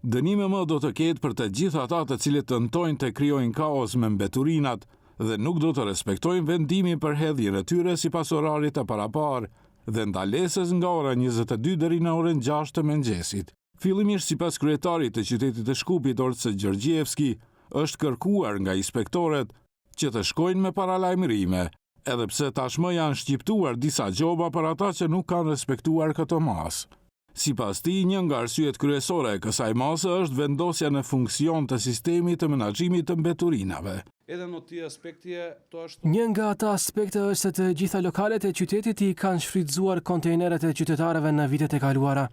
Dënime më do të ketë për të gjithë ata të cilët tentojnë të krijojnë kaos me mbeturinat dhe nuk do të respektojnë vendimin për hedhjen e tyre sipas orarit të parapar dhe ndalesës nga ora 22 deri në orën 6 të mëngjesit. Fillimisht sipas kryetarit të qytetit të Shkupit Orçe Gjorgjevski, është kërkuar nga inspektorët që të shkojnë me paralajmërime, edhe pse tashmë janë shqiptuar disa gjoba për ata që nuk kanë respektuar këtë masë. Sipas tij, një nga arsyet kryesore e kësaj mase është vendosja në funksion të sistemit të menaxhimit të mbeturinave. Një nga ata aspekte është se të gjitha lokalet e qytetit i kanë shfrytzuar kontejneret e qytetarëve në vitet e kaluara.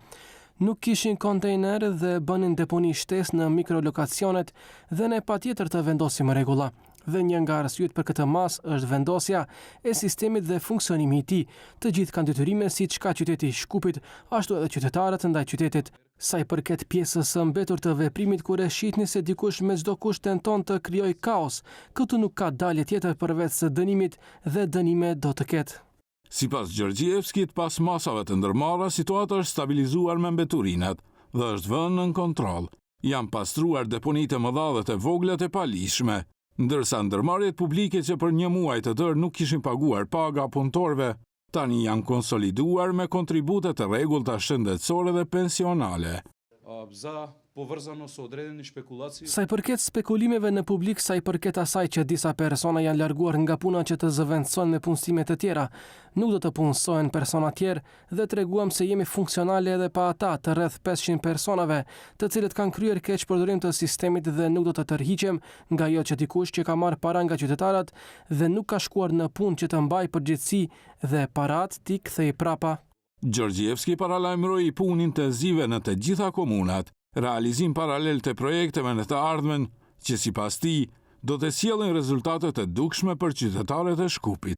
Nuk kishin kontejner dhe bënin deponi shtesë në mikrolokacionet dhe ne patjetër të vendosim rregulla. Dhe një nga arsyet për këtë masë është vendosja e sistemit dhe funksionimi i tij. Të gjithë kanë detyrime siç ka qyteti i Shkupit, ashtu edhe qytetarët ndaj qytetit. Sa i përket pjesës së mbetur të veprimit kur e shihni se dikush me çdo kusht tenton të krijojë kaos, këtu nuk ka dalje tjetër përveç së dënimit dhe dënime do të ketë. Sipas Gjorgjevskit, pas masave të ndërmarra, situata është stabilizuar me mbeturinat dhe është vënë në kontroll. Janë pastruar deponitë e mëdha dhe të vogla të palishme, ndërsa ndërmarrjet publike që për një muaj të tërë nuk kishin paguar paga punëtorëve, tani janë konsoliduar me kontribute të rregullta shëndetësore dhe pensionale. Sa i përket spekulimeve në publik, sa i përket asaj që disa persona janë larguar nga puna që të zëvendësohen me punësime të tjera, nuk do të punësohen persona tjerë dhe treguam se jemi funksionale edhe pa ata të rreth 500 personave, të cilët kanë kryer keq përdorim të sistemit dhe nuk do të tërhiqem nga ajo që dikush që ka marrë para nga qytetarët dhe nuk ka shkuar në punë që të mbajë përgjegjësi dhe parat t'i kthej prapa. Gjorgjevski paralajmëroi punë intenzive në të gjitha komunat, realizim paralel të projekteve në të ardhmen që sipas tij do të sjellin rezultate të dukshme për qytetarët e Shkupit.